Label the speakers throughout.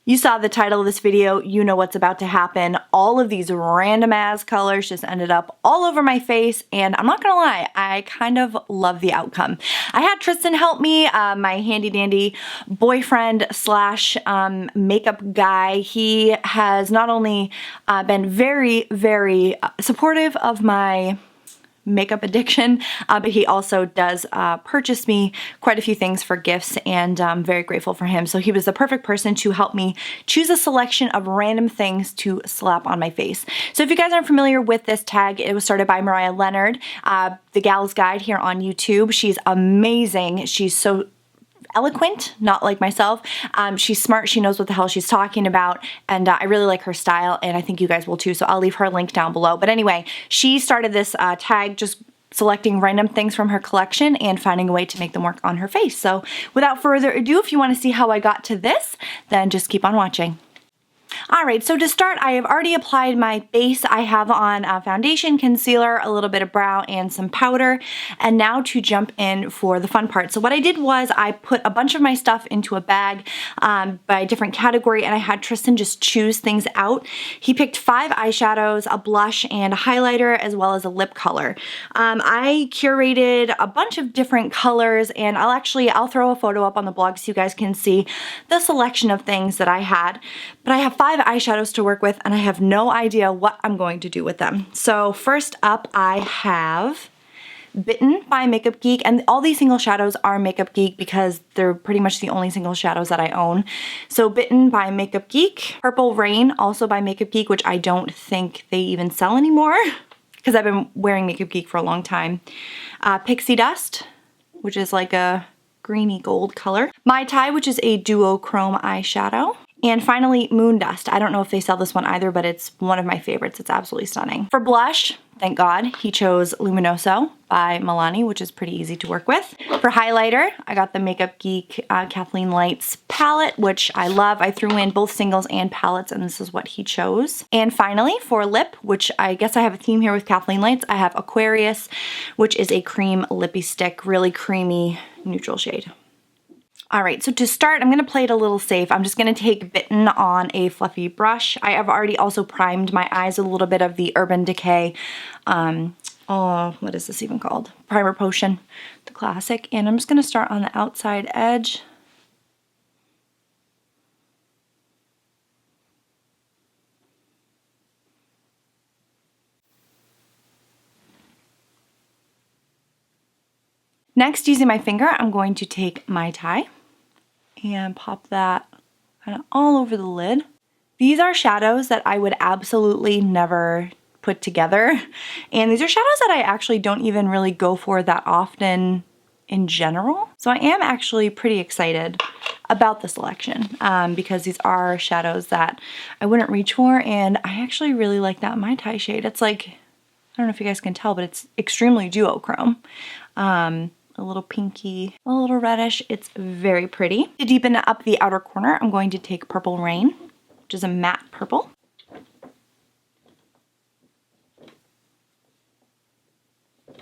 Speaker 1: You saw the title of this video, you know what's about to happen. All of these random ass colors just ended up all over my face, and I'm not gonna lie, I kind of love the outcome. I had Tristan help me, my handy dandy boyfriend slash makeup guy. He has not only been very, very supportive of my makeup addiction, but he also does purchase me quite a few things for gifts, and I'm very grateful for him. So he was the perfect person to help me choose a selection of random things to slap on my face. So if you guys aren't familiar with this tag, it was started by Mariah Leonard, the Gal's Guide here on YouTube. She's amazing. She's so eloquent, not like myself. She's smart, she knows what the hell she's talking about, and I really like her style, and I think you guys will too, so I'll leave her link down below. But anyway, she started this tag just selecting random things from her collection and finding a way to make them work on her face. So without further ado, if you want to see how I got to this, then just keep on watching. Alright, so to start, I have already applied my base. I have on foundation, concealer, a little bit of brow, and some powder. And now to jump in for the fun part. So what I did was I put a bunch of my stuff into a bag by different category, and I had Tristan just choose things out. He picked 5 eyeshadows, a blush, and a highlighter, as well as a lip color. I curated a bunch of different colors, and I'll throw a photo up on the blog so you guys can see the selection of things that I had. But I have 5 eyeshadows to work with, and I have no idea what I'm going to do with them. So first up, I have Bitten by Makeup Geek, and all these single shadows are Makeup Geek because they're pretty much the only single shadows that I own. So Bitten by Makeup Geek, Purple Rain, also by Makeup Geek, which I don't think they even sell anymore because I've been wearing Makeup Geek for a long time. Pixie Dust, which is like a greeny gold color. Mai Tai, which is a duochrome eyeshadow. And finally, Moondust. I don't know if they sell this one either, but it's one of my favorites. It's absolutely stunning. For blush, thank God, he chose Luminoso by Milani, which is pretty easy to work with. For highlighter, I got the Makeup Geek Kathleen Lights palette, which I love. I threw in both singles and palettes, and this is what he chose. And finally, for lip, which I guess I have a theme here with Kathleen Lights, I have Aquarius, which is a cream lippy stick, really creamy neutral shade. Alright, so to start, I'm going to play it a little safe. I'm just going to take Bitten on a fluffy brush. I have already also primed my eyes with a little bit of the Urban Decay, what is this even called? Primer Potion, the classic. And I'm just going to start on the outside edge. Next, using my finger, I'm going to take Mai Tai and pop that kind of all over the lid. These are shadows that I would absolutely never put together, and these are shadows that I actually don't even really go for that often in general. So I am actually pretty excited about the selection because these are shadows that I wouldn't reach for, and I actually really like that Mai Tai shade. It's like, I don't know if you guys can tell, but it's extremely duochrome. A little pinky, a little reddish. It's very pretty. To deepen up the outer corner, I'm going to take Purple Rain, which is a matte purple. I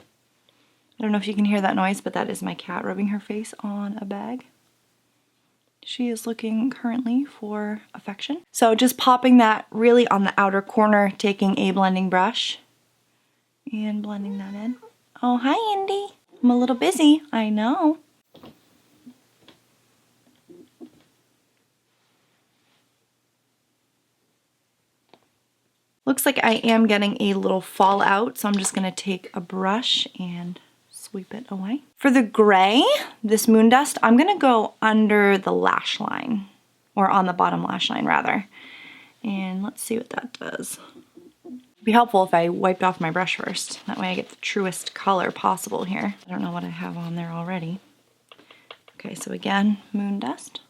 Speaker 1: don't know if you can hear that noise, but that is my cat rubbing her face on a bag. She is looking currently for affection. So just popping that really on the outer corner, taking a blending brush and blending that in. Oh, hi, Indy. I'm a little busy, I know. Looks like I am getting a little fallout, so I'm just gonna take a brush and sweep it away. For the gray, this Moondust, I'm gonna go under the lash line, or on the bottom lash line rather. And let's see what that does. It'd be helpful if I wiped off my brush first. That way I get the truest color possible here. I don't know what I have on there already. Okay, so again, Moondust.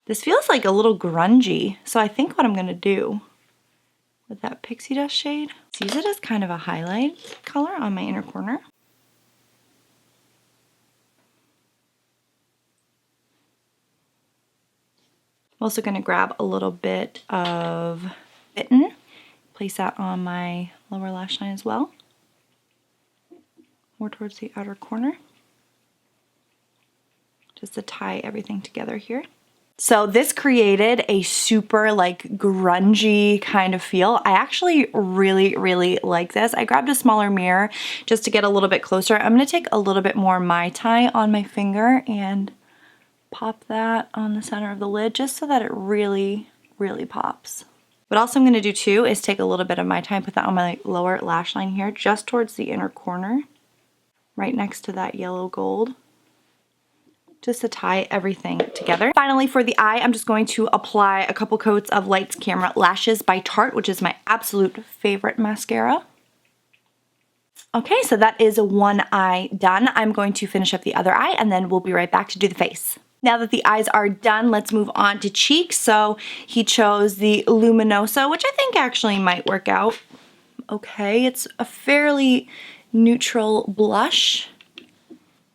Speaker 1: This feels like a little grungy, so I think what I'm gonna do with that Pixie Dust shade is use it as kind of a highlight color on my inner corner. I'm also going to grab a little bit of Bitten, place that on my lower lash line as well, more towards the outer corner. just to tie everything together here. So this created a super like grungy kind of feel. I actually really like this. I grabbed a smaller mirror just to get a little bit closer. I'm gonna take a little bit more Mai Tai on my finger and pop that on the center of the lid just so that it really pops. What else I'm gonna do too is take a little bit of Mai Tai and put that on my lower lash line here, just towards the inner corner, right next to that yellow gold, just to tie everything together. Finally, for the eye, I'm just going to apply a couple coats of Lights Camera Lashes by Tarte, which is my absolute favorite mascara. Okay, so that is one eye done. I'm going to finish up the other eye and then we'll be right back to do the face. Now that the eyes are done, let's move on to cheeks. So he chose the Luminoso, which I think actually might work out okay. It's a fairly neutral blush.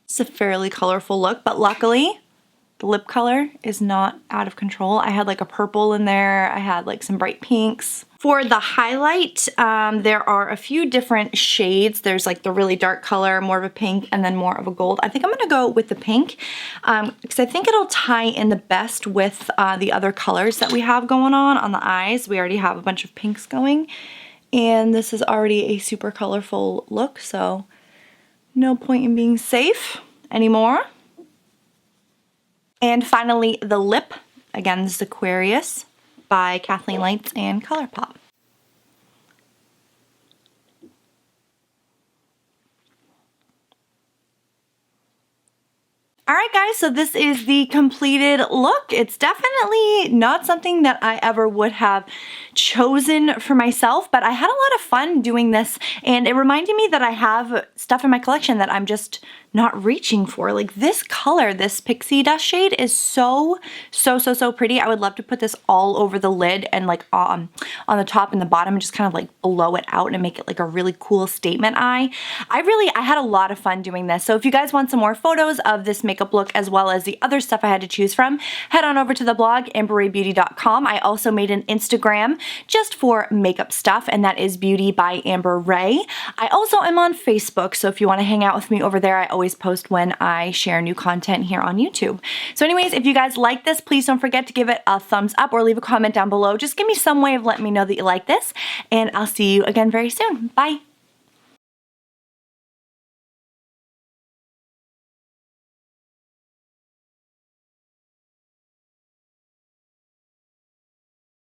Speaker 1: It's a fairly colorful look, but luckily the lip color is not out of control. I had like a purple in there. I had like some bright pinks. For the highlight, there are a few different shades. There's like the really dark color, more of a pink, and then more of a gold. I think I'm gonna go with the pink because I think it'll tie in the best with the other colors that we have going on the eyes. We already have a bunch of pinks going, and this is already a super colorful look, so no point in being safe anymore. And finally, the lip. Again, this is Aquarius by Kathleen Lights and ColourPop. Alright guys, so this is the completed look. It's definitely not something that I ever would have chosen for myself, but I had a lot of fun doing this, and it reminded me that I have stuff in my collection that I'm just not reaching for. Like this color, this Pixie dust shade is so pretty. I would love to put this all over the lid and like on the top and the bottom and just kind of like blow it out and make it like a really cool statement eye. I had a lot of fun doing this. So if you guys want some more photos of this makeup look as well as the other stuff I had to choose from, head on over to the blog AmberRaeBeauty.com. I also made an Instagram just for makeup stuff, and that is BeautybyAmberRae. I also am on Facebook, so if you want to hang out with me over there, I always post when I share new content here on YouTube. So anyways, if you guys like this, please don't forget to give it a thumbs up or leave a comment down below. Just give me some way of letting me know that you like this, and I'll see you again very soon. Bye!